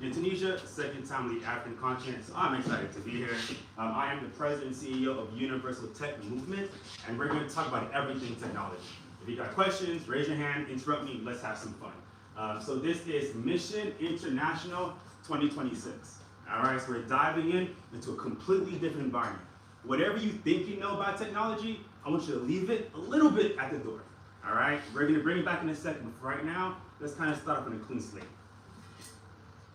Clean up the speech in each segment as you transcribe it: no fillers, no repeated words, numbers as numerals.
In Tunisia, second time on the African continent, so I'm excited to be here. I am the president and CEO of Universal Tech Movement, and we're going to talk about everything technology. If you got questions, raise your hand, interrupt me, let's have some fun. So this is Mission International 2026. All right, so we're diving into a completely different environment. Whatever you think you know about technology, I want you to leave it a little bit at the door. All right, we're going to bring it back in a second, but for right now, let's kind of start off on a clean slate.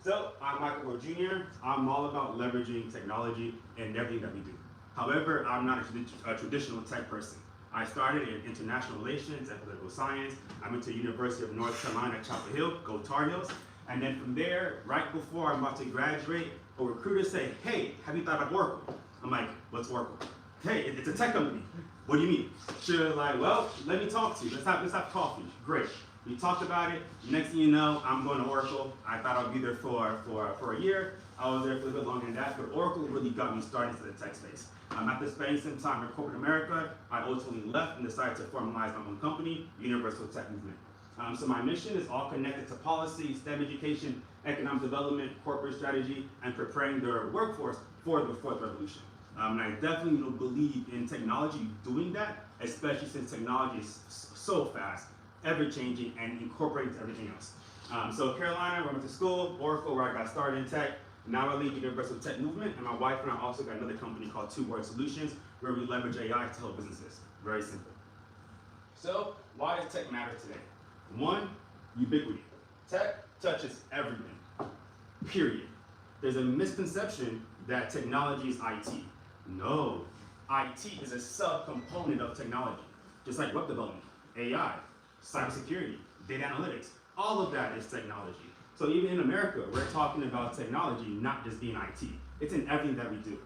So, I'm Michael Gore Jr. I'm all about leveraging technology in everything that we do. However, I'm not a traditional tech person. I started in international relations and political science. I went to the University of North Carolina, Chapel Hill, go Tar Heels. And then from there, right before I'm about to graduate, a recruiter said, hey, have you thought about Oracle? I'm like, what's Oracle? Hey, it's a tech company. What do you mean? She was like, well, let me talk to you. Let's have coffee. Great. We talked about it. Next thing you know, I'm going to Oracle. I thought I'd be there for a year. I was there for a little bit longer than that, but Oracle really got me started into the tech space. After spending some time in corporate America, I ultimately left and decided to formalize my own company, Universal Tech Movement. So my mission is all connected to policy, STEM education, economic development, corporate strategy, and preparing the workforce for the fourth revolution. And I definitely believe in technology doing that, especially since technology is so fast, ever-changing, and incorporating everything else. So Carolina, where I went to school, Oracle, where I got started in tech. Now I lead the Universal Tech Movement, and my wife and I also got another company called Two Word Solutions, where we leverage AI to help businesses. Very simple. So why does tech matter today? One, ubiquity. Tech touches everything, period. There's a misconception that technology is IT. No, IT is a sub-component of technology, just like web development, AI, cybersecurity, data analytics, all of that is technology. So even in America, we're talking about technology not just being IT. It's in everything that we do.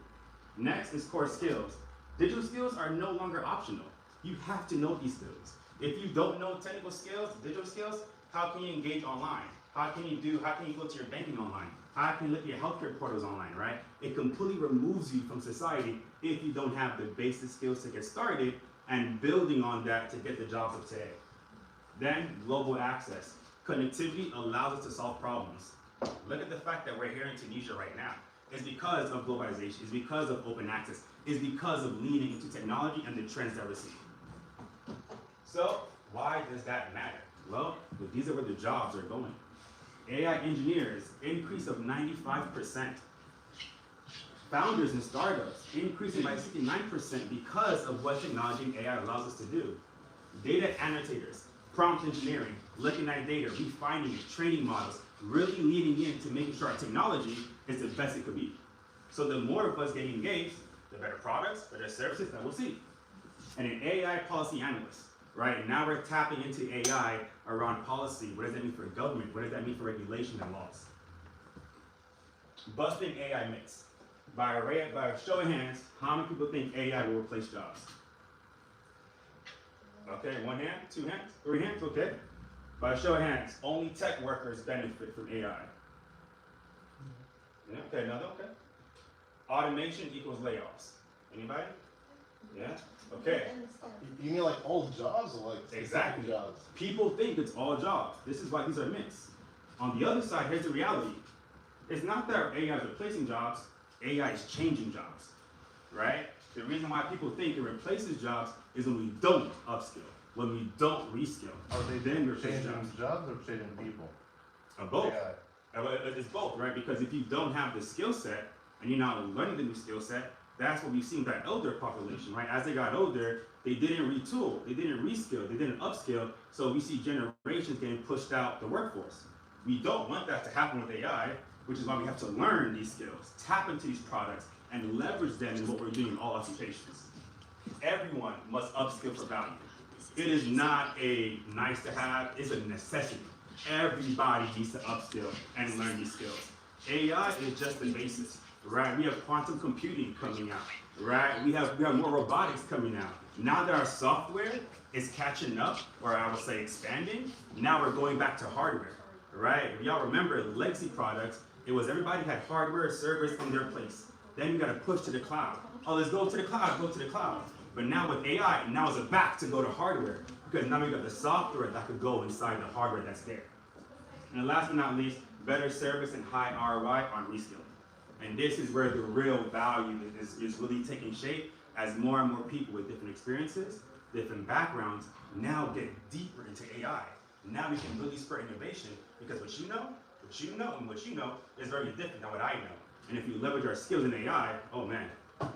Next is core skills. Digital skills are no longer optional. You have to know these skills. If you don't know technical skills, digital skills, how can you engage online? How can you go to your banking online? How can you look at your healthcare portals online, right? It completely removes you from society if you don't have the basic skills to get started and building on that to get the jobs of today. Then, global access. Connectivity allows us to solve problems. Look at the fact that we're here in Tunisia right now. It's because of globalization. It's because of open access. It's because of leaning into technology and the trends that we're seeing. So, why does that matter? Well, these are where the jobs are going. AI engineers, increase of 95%. Founders and startups, increasing by 69% because of what technology and AI allows us to do. Data annotators, prompt engineering, looking at data, refining it, training models, really leading into making sure our technology is the best it could be. So the more of us get engaged, the better products, better services that we'll see. And an AI policy analyst, right? Now we're tapping into AI around policy. What does that mean for government? What does that mean for regulation and laws? Busting AI myths. By a show of hands, how many people think AI will replace jobs? Okay, one hand, two hands, three hands, okay. By a show of hands, only tech workers benefit from AI. Yeah, okay, another, okay. Automation equals layoffs. Anybody? Yeah, okay. You mean like all jobs or like Exactly. jobs? People think it's all jobs. This is why these are myths. On the other side, here's the reality. It's not that AI is replacing jobs, AI is changing jobs, right? The reason why people think it replaces jobs is when we don't upskill, when we don't reskill. Are they then replace changing jobs or changing people? Both. AI. It's both, right? Because if you don't have the skill set and you're not learning the new skill set, that's what we've seen with that elder population, right? As they got older, they didn't retool, they didn't reskill, they didn't upskill, so we see generations getting pushed out the workforce. We don't want that to happen with AI, which is why we have to learn these skills, tap into these products, and leverage them in what we're doing in all occupations. Everyone must upskill for value. It is not a nice to have, it's a necessity. Everybody needs to upskill and learn these skills. AI is just the basis, right? We have quantum computing coming out, right? We have more robotics coming out. Now that our software is catching up, or I would say expanding, now we're going back to hardware, right? If y'all remember legacy products, it was everybody had hardware servers in their place. Then you got to push to the cloud. Oh, let's go to the cloud, go to the cloud. But now with AI, now it's back to go to hardware, because now we got the software that could go inside the hardware that's there. And last but not least, better service and high ROI on reskilling. And this is where the real value is really taking shape as more and more people with different experiences, different backgrounds now get deeper into AI. Now we can really spur innovation because what you know, and what you know is very different than what I know. And if you leverage our skills in AI, oh man,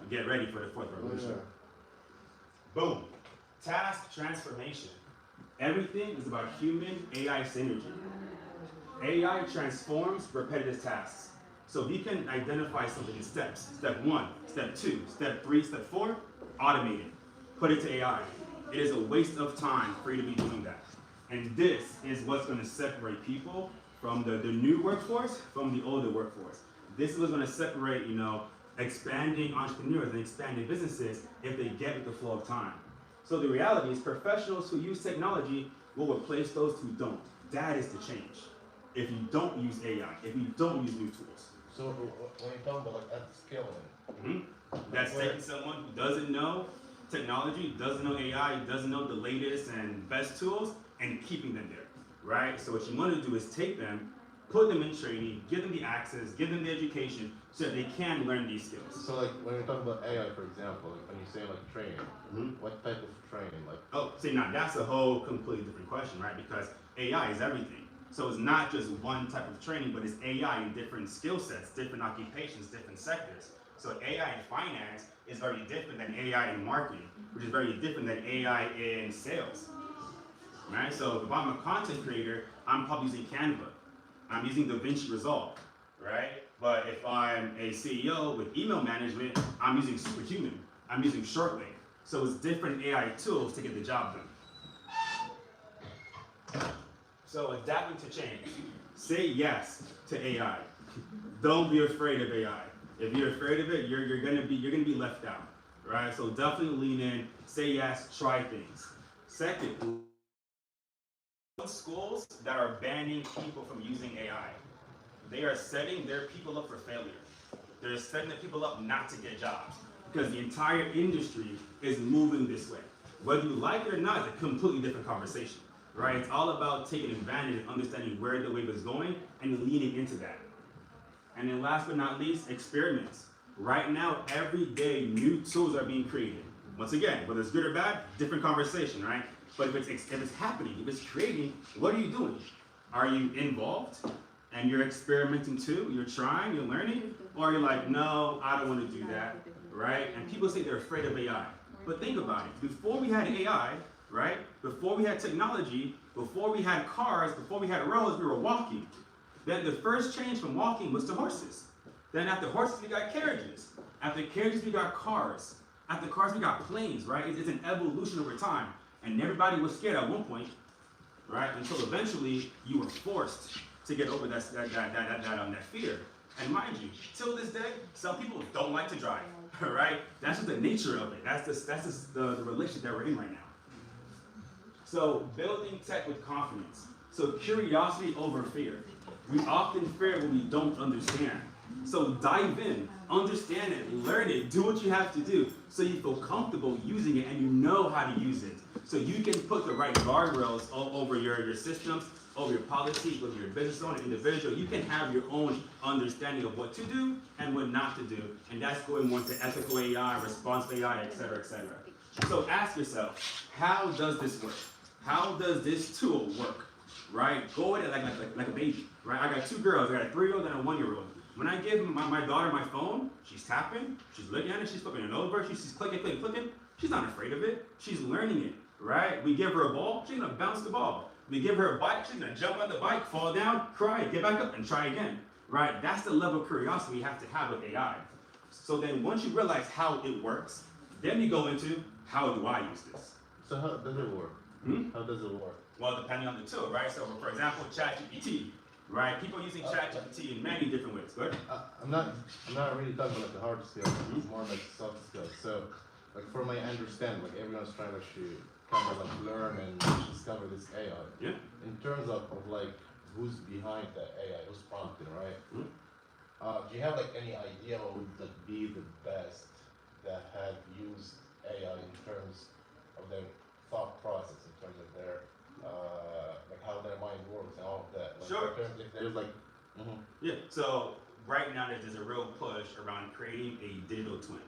get ready for the fourth revolution. Boom. Task transformation. Everything is about human AI synergy. AI transforms repetitive tasks. So if you can identify something in steps, step 1, step 2, step 3, step 4, automate it. Put it to AI. It is a waste of time for you to be doing that. And this is what's going to separate people from the new workforce from the older workforce. This is what's going to separate, expanding entrepreneurs and expanding businesses if they get with the flow of time. So the reality is professionals who use technology will replace those who don't. That is the change. If you don't use AI, if you don't use new tools. So when you talk about like upskilling, that's taking someone who doesn't know technology, doesn't know AI, doesn't know the latest and best tools, and keeping them there, right? So what you want to do is take them, put them in training, give them the access, give them the education, so that they can learn these skills. So like when you talk about AI, for example, like when you say like training, what type of training? Like Now that's a whole completely different question, right? Because AI is everything. So it's not just one type of training, but it's AI in different skill sets, different occupations, different sectors. So AI in finance is very different than AI in marketing, which is very different than AI in sales, right? So if I'm a content creator, I'm probably using Canva. I'm using DaVinci Resolve, right? But if I'm a CEO with email management, I'm using Superhuman. I'm using Shortwave. So it's different AI tools to get the job done. So adapting to change. Say yes to AI. Don't be afraid of AI. If you're afraid of it, you're gonna be left out, right? So definitely lean in, say yes, try things. Second, schools that are banning people from using AI, they are setting their people up for failure. They're setting the people up not to get jobs because the entire industry is moving this way. Whether you like it or not is a completely different conversation, right? It's all about taking advantage and understanding where the wave is going and leaning into that. And then last but not least, experiments. Right now, every day, new tools are being created. Once again, whether it's good or bad, different conversation, right? But if it's happening, if it's creating, what are you doing? Are you involved and you're experimenting too? You're trying, you're learning? Or you're like, no, I don't want to do that, right? And people say they're afraid of AI. But think about it. Before we had AI, right? Before we had technology, before we had cars, before we had roads, we were walking. Then the first change from walking was to horses. Then after horses, we got carriages. After carriages, we got cars. After cars, we got planes, right? It's an evolution over time. And everybody was scared at one point, right? Until eventually you were forced to get over that fear. And mind you, till this day, some people don't like to drive, right? That's just the nature of it. That's just the relationship that we're in right now. So building tech with confidence. So curiosity over fear. We often fear what we don't understand. So dive in, understand it, learn it, do what you have to do so you feel comfortable using it and you know how to use it. So you can put the right guardrails over your systems, over your policies, whether you're a business owner, individual. You can have your own understanding of what to do and what not to do. And that's going more into ethical AI, responsible AI, et cetera, et cetera. So ask yourself, how does this work? How does this tool work? Right? Go at it like a baby. Right? I got two girls. I got a 3-year-old and a 1-year-old. When I give my daughter my phone, she's tapping, she's looking at it, she's flipping it over, she's clicking. She's not afraid of it. She's learning it, right? We give her a ball, she's gonna bounce the ball. We give her a bike, she's gonna jump on the bike, fall down, cry, get back up, and try again, right? That's the level of curiosity we have to have with AI. So then once you realize how it works, then you go into, how do I use this? So how does it work? How does it work? Well, depending on the tool, right? So for example, ChatGPT. Right, people using ChatGPT in many different ways. Good. I'm not really talking about the hard skills. It's more like soft skills. So, like from my understanding, like everyone's trying to actually kind of like learn and discover this AI. Yeah. In terms of like who's behind that AI, who's prompting, right? Do you have like any idea what would like be the best that have used AI in terms of their thought process, in terms of their like how their mind works and all of that. Like, Sure. If there's like Yeah. So right now there's a real push around creating a digital twin,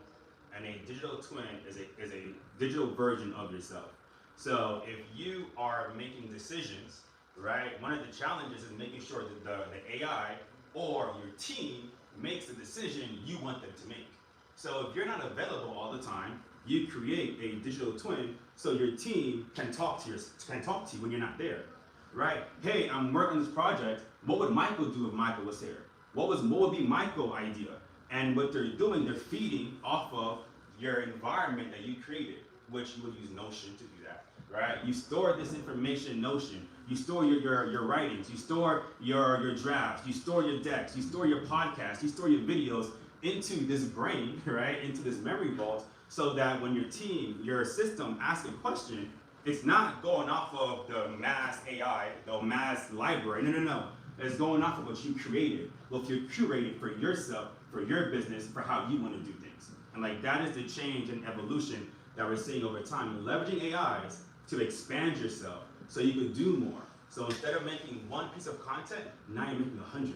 and a digital twin is a digital version of yourself. So if you are making decisions, right, one of the challenges is making sure that the AI or your team makes the decision you want them to make. So if you're not available all the time, you create a digital twin so your team can talk to you when you're not there, right? Hey, I'm working on this project. What would Michael do if Michael was here? What would be Michael's idea? And what they're doing, they're feeding off of your environment that you created, which you would use Notion to do that, right? You store this information in Notion. You store your writings. You store your drafts. You store your decks. You store your podcasts. You store your videos into this brain, right? Into this memory vault, so that when your team, your system asks a question, it's not going off of the mass AI, the mass library. No. It's going off of what you created, what you curated for yourself, for your business, for how you want to do things. And like that is the change and evolution that we're seeing over time. You're leveraging AIs to expand yourself so you can do more. So instead of making one piece of content, now you're making 100,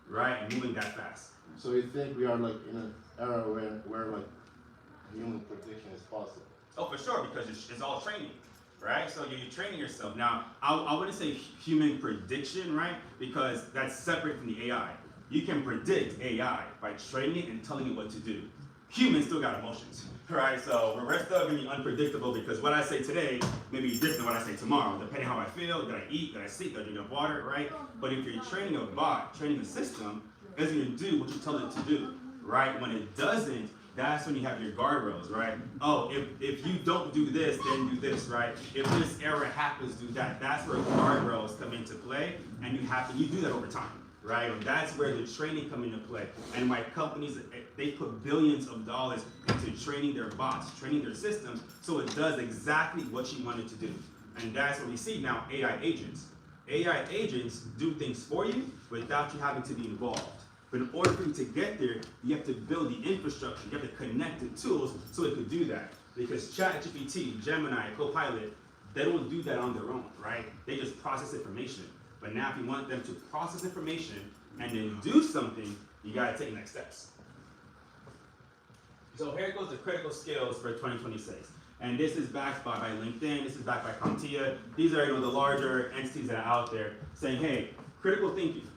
right? And moving that fast. So you think we are like in an era where like human prediction is possible? Oh, for sure, because it's all training, right? So you're training yourself. Now, I wouldn't say human prediction, right? Because that's separate from the AI. You can predict AI by training it and telling it what to do. Humans still got emotions, right? So we're still going to be unpredictable because what I say today may be different than what I say tomorrow, depending how I feel, did I eat, did I sleep, did I drink enough water, right? But if you're training a bot, training a system, it's going to do what you tell it to do, right? When it doesn't, that's when you have your guardrails, right? Oh, if you don't do this, then do this, right? If this error happens, do that. That's where guardrails come into play, and you do that over time, right? And that's where the training come into play. And why companies, they put billions of dollars into training their bots, training their systems, so it does exactly what you want it to do. And that's what we see now, AI agents. AI agents do things for you without you having to be involved. But in order for you to get there, you have to build the infrastructure, you have to connect the tools so it could do that. Because ChatGPT, Gemini, Copilot, they don't do that on their own, right? They just process information. But now if you want them to process information and then do something, you gotta take next steps. So here goes the critical skills for 2026. And this is backed by LinkedIn, this is backed by CompTIA. These are the larger entities that are out there saying, hey, critical thinking,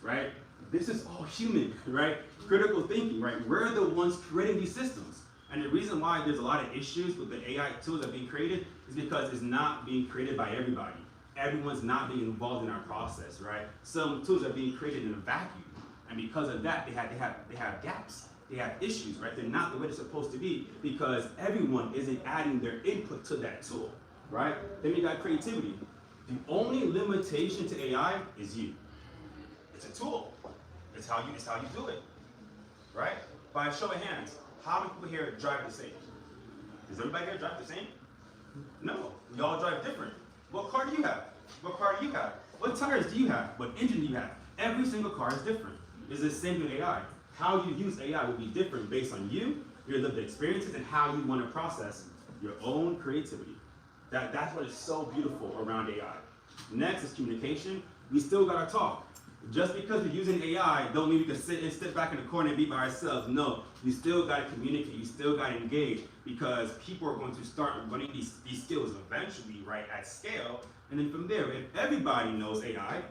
right? This is all human, right? Critical thinking, right? We're the ones creating these systems. And the reason why there's a lot of issues with the AI tools that are being created is because it's not being created by everybody. Everyone's not being involved in our process, right? Some tools are being created in a vacuum. And because of that, they have gaps. They have issues, right? They're not the way they're supposed to be because everyone isn't adding their input to that tool, right? Then we got creativity. The only limitation to AI is you. It's a tool. It's how you do it, right? By a show of hands, how many people here drive the same? Does everybody here drive the same? No, we all drive different. What car do you have? What car do you have? What tires do you have? What engine do you have? Every single car is different. It's the same with AI. How you use AI will be different based on you, your lived experiences, and how you want to process your own creativity. That's what is so beautiful around AI. Next is communication. We still gotta talk. Just because we're using AI, don't mean we can sit back in the corner and be by ourselves. No, you still got to communicate. You still got to engage because people are going to start running these skills eventually, right, at scale. And then from there, if everybody knows AI,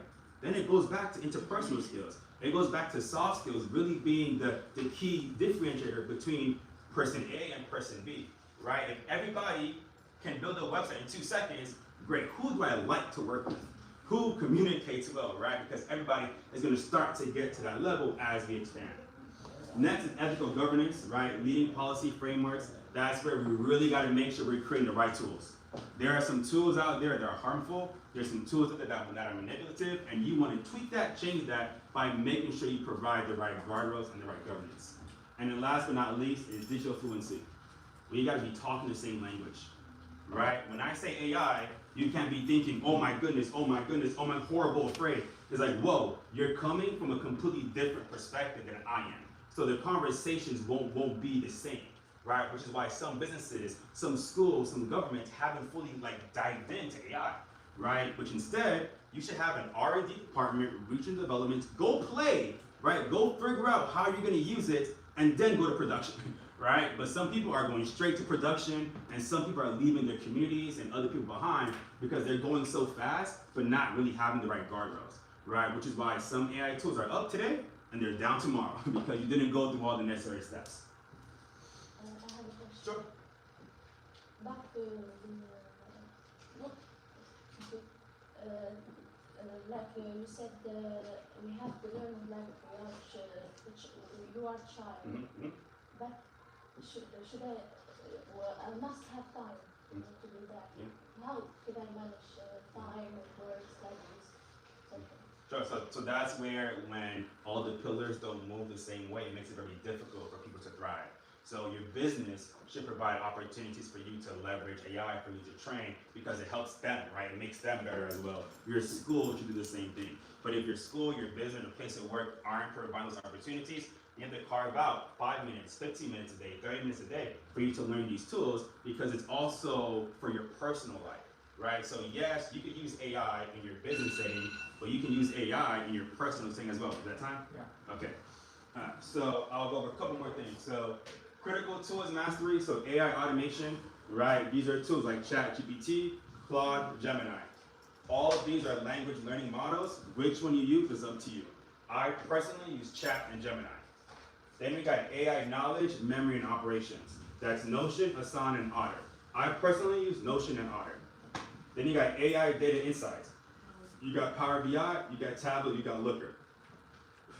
then it goes back to interpersonal skills. It goes back to soft skills really being the key differentiator between person A and person B, right? If everybody can build a website in 2 seconds, great. Who do I like to work with? Who communicates well, right? Because everybody is going to start to get to that level as we expand. Next is ethical governance, right? Leading policy frameworks. That's where we really got to make sure we're creating the right tools. There are some tools out there that are harmful. There's some tools out there that are manipulative, and you want to tweak that, change that by making sure you provide the right guardrails and the right governance. And then last but not least is digital fluency. We got to be talking the same language, right? When I say AI, you can't be thinking, oh my goodness, oh my goodness, oh my horrible afraid. It's like, whoa, you're coming from a completely different perspective than I am. So the conversations won't be the same, right? Which is why some businesses, some schools, some governments haven't fully dived into AI. right? Which instead, you should have an R&D department, research and development, go play, right? Go figure out how you're gonna use it, and then go to production, right? But some people are going straight to production, and some people are leaving their communities and other people behind because they're going so fast, but not really having the right guardrails, right? Which is why some AI tools are up today, and they're down tomorrow, because you didn't go through all the necessary steps. I have a question. Sure. Back to like you said, we have to learn like you are child, Mm-hmm. but should I? Well, I must have time to do that. Yeah. How could I manage time and work studies? Something. Sure, so that's where when all the pillars don't move the same way, it makes it very difficult for people to thrive. So your business should provide opportunities for you to leverage AI for you to train because it helps them, right? It makes them better as well. Your school should do the same thing. But if your school, your business, or place of work aren't providing those opportunities, you have to carve out 5 minutes, 15 minutes a day, 30 minutes a day for you to learn these tools because it's also for your personal life, right? So yes, you could use AI in your business setting, but you can use AI in your personal setting as well. Is that time? Yeah. Okay. So I'll go over a couple more things. So critical tools mastery, so AI automation, right? These are tools like ChatGPT, Claude, Gemini. All of these are language learning models. Which one you use is up to you. I personally use Chat and Gemini. Then we got AI knowledge, memory, and operations. That's Notion, Asana, and Otter. I personally use Notion and Otter. Then you got AI data insights. You got Power BI, you got Tableau, you got Looker.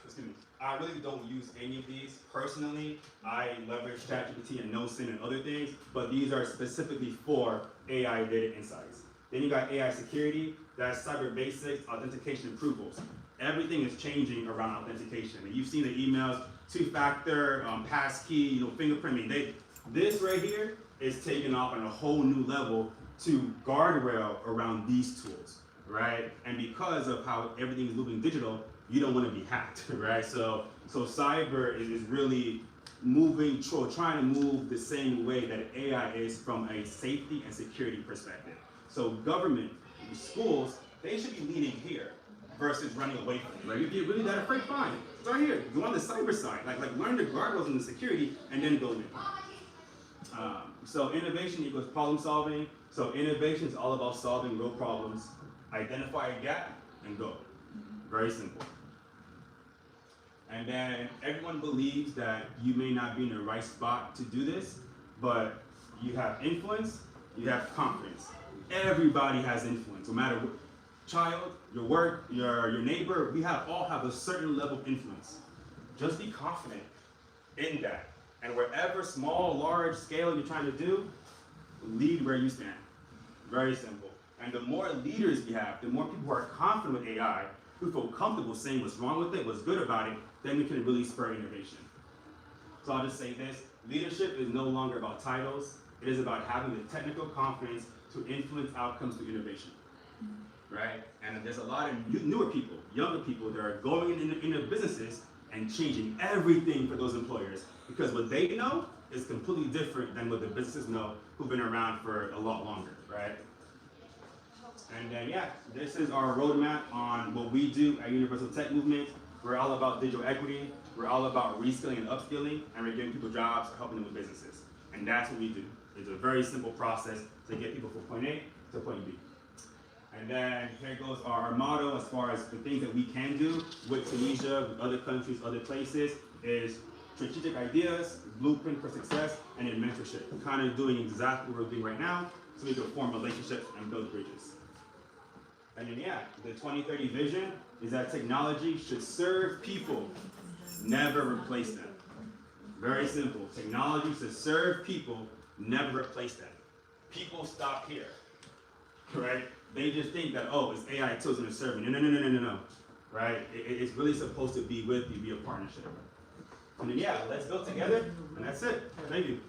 Excuse me. I really don't use any of these personally. I leverage ChatGPT and Notion and other things, but these are specifically for AI data insights. Then you got AI security, that's cyber basics, authentication approvals. Everything is changing around authentication. And you've seen the emails, two-factor, passkey, fingerprinting. This right here is taking off on a whole new level to guardrail around these tools, right? And because of how everything is moving digital, you don't want to be hacked, right? So cyber is really moving, trying to move the same way that AI is from a safety and security perspective. So government, schools, they should be leading here versus running away from it, right? If you're really that afraid, fine. Start here. Go on the cyber side, like learn the guardrails and the security, and then go in. So innovation equals problem solving. So innovation is all about solving real problems. Identify a gap and go. Very simple. And then everyone believes that you may not be in the right spot to do this, but you have influence, you have confidence. Everybody has influence, no matter what child, your work, your neighbor, all have a certain level of influence. Just be confident in that. And wherever small, large scale you're trying to do, lead where you stand. Very simple. And the more leaders we have, the more people who are confident with AI, who feel comfortable saying what's wrong with it, what's good about it, then we can really spur innovation. So I'll just say this, leadership is no longer about titles, it is about having the technical confidence to influence outcomes through innovation, right? And there's a lot of newer people, younger people that are going into businesses and changing everything for those employers because what they know is completely different than what the businesses know who've been around for a lot longer, right? And then, this is our roadmap on what we do at Universal Tech Movement. We're all about digital equity. We're all about reskilling and upskilling, and we're giving people jobs, helping them with businesses. And that's what we do. It's a very simple process to get people from point A to point B. And then here goes our motto as far as the things that we can do with Tunisia, with other countries, other places, is strategic ideas, blueprint for success, and then mentorship. We're kind of doing exactly what we're doing right now, so we can form relationships and build bridges. And then the 2030 vision is that technology should serve people, never replace them. Very simple. Technology should serve people, never replace them. People stop here, right? They just think that, it's AI tools going to serve me. No, right? It's really supposed to be with you, be a partnership. And then let's build together, and that's it. Thank you.